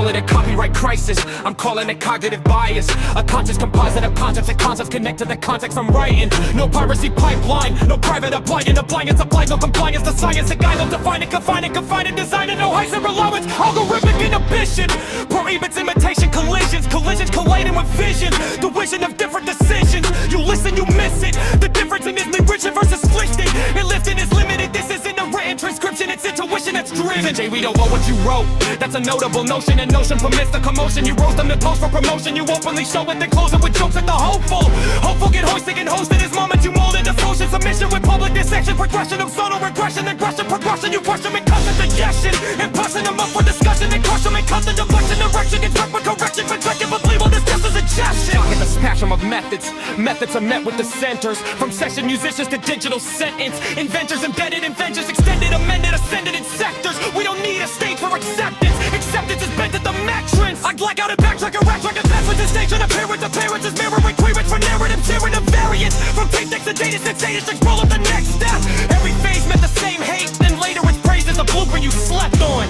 call it a copyright crisis, I'm calling it cognitive bias. A conscious composite of concepts and concepts connect to the context I'm writing. No piracy pipeline, no private appliance. Appliance applies, no compliance to science. The guy don't define it, confine it, design it. No heights and allowance, algorithmic inhibition prohibits imitation collisions. Collisions colliding with vision, the vision of different decisions. You listen, you miss it. The difference in is written versus listed. And lifting is limited, this isn't a written transcription. It's intuition that's driven. Jay, we don't know what you wrote. That's a notable notion, and notion permits the commotion. You roast them to toast for promotion. You openly show it, then close it with jokes at the hopeful. Hopeful get hoisted and hosted. This moment you molded devotion. Submission with public dissection. Progression of subtle regression. Aggression, progression. You crush them and cut the suggestion. And passing them up for discussion. And crush them and cut the deflection. Direction, construct with correction. Perspective, but label this just as a gesture. Shock at the spasm of methods. Methods are met with the centers. From session musicians to digital sentence. Inventors, embedded inventors. Extended, amended, ascended in sectors. We don't need a stage for acceptance. Acceptance is bent at the matrix. I black out and backtrack and rap track and pass with the stage. And appearance is mirroring clearance for narrative. Sharing the variance. From tape decks to data six roll up the next step. Every phase meant the same hate. Then later it's praised as a blueprint you slept on.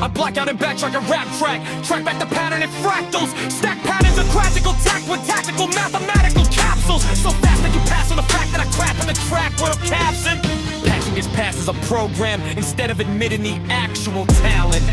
I black out and backtrack and rap track. Track back the pattern in fractals. Stack patterns of classical tact with tactical mathematical capsules. So fast that you pass on the fact that I crap in the track where I'm captioned. Passion gets passed as a program instead of admitting the actual talent.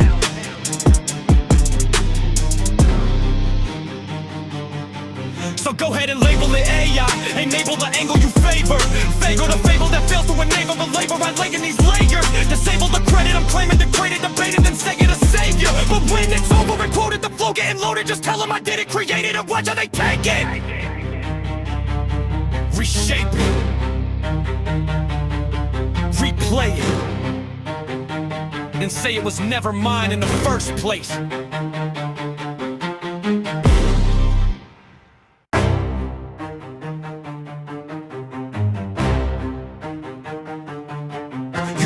So go ahead and label it AI. Enable the angle you favor. Fago the fable that fails to enable the labor I lay in these layers. Disable the credit I'm claiming, degraded, debated, then say it a savior. But when it's over and quoted, the flow getting loaded, just tell them I did it, created it, watch how they take it. Reshape it. Replay it. And say it was never mine in the first place.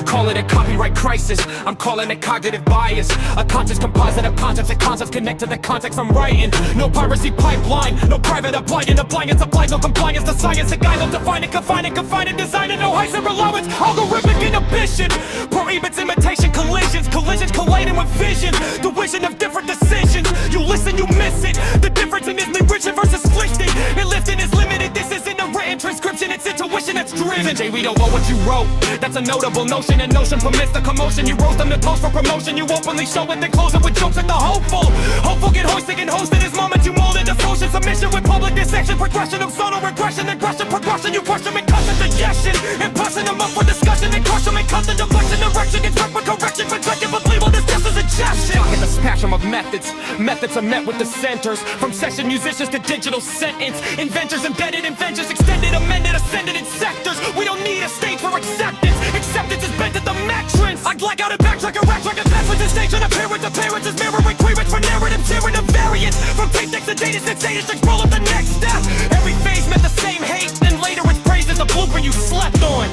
Call it a copyright crisis, I'm calling it cognitive bias. A conscious composite of concepts and concepts connect to the context I'm writing. No piracy pipeline, no private appliance. Appliance applies, no compliance to science. The guy don't define it, confine it, design it. No heights and allowance, algorithmic inhibition prohibits imitation collisions. Collisions colliding with vision, the vision of different decisions. You listen, you miss it. The difference in is written versus listed. And lifting is limited, this isn't a written transcription. It's intuition that's driven. Jay, we don't know what you wrote. That's a notable notion, and notion permits the commotion. You roast them to toast for promotion. You openly show it, then close it with jokes at the hopeful. Hopeful get hoisted and hosted. This moment you molded devotion. Submission with public dissection. Progression of subtle regression. Aggression, progression. You crush them and cut the suggestion. And passing them up for discussion. And crush them and cut the deflection. Direction, construct with correction. Perspective, but label this just as a gesture. Shock at the spasm of methods. Methods are met with the centers. From session musicians to digital sentence. Inventors, embedded inventors. Extended, amended, ascended in sectors. We don't need a stage for acceptance. Acceptance is bent at the matrix. I black out and backtrack and rap track and pass with the stage. And appearance is mirroring clearance for narrative. Sharing the variance. From tape decks to data six roll up the next step. Every phase meant the same hate. Then later it's praised as a blueprint you slept on.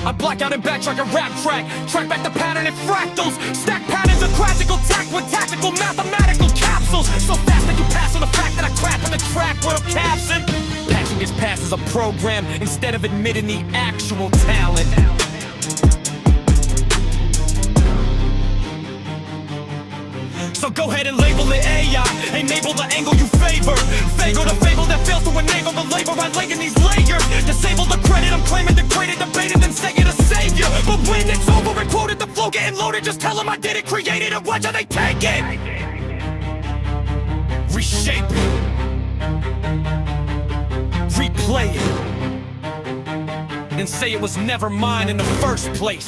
I black out and backtrack and rap track. Track back the pattern in fractals. Stack patterns of classical tact with tactical mathematical capsules. So fast that you pass on the fact that I crap in the track where I'm captioned. Passion gets passed as a program instead of admitting the actual talent. So go ahead and label it AI. Enable the angle you favor. Fago the fable that fails to enable the labor I lay in these layers. Disable the credit I'm claiming, degraded, debated, then say it a savior. But when it's over and quoted, the flow getting loaded, just tell them I did it, created it, watch how they take it. Reshape it. Replay it. And say it was never mine in the first place.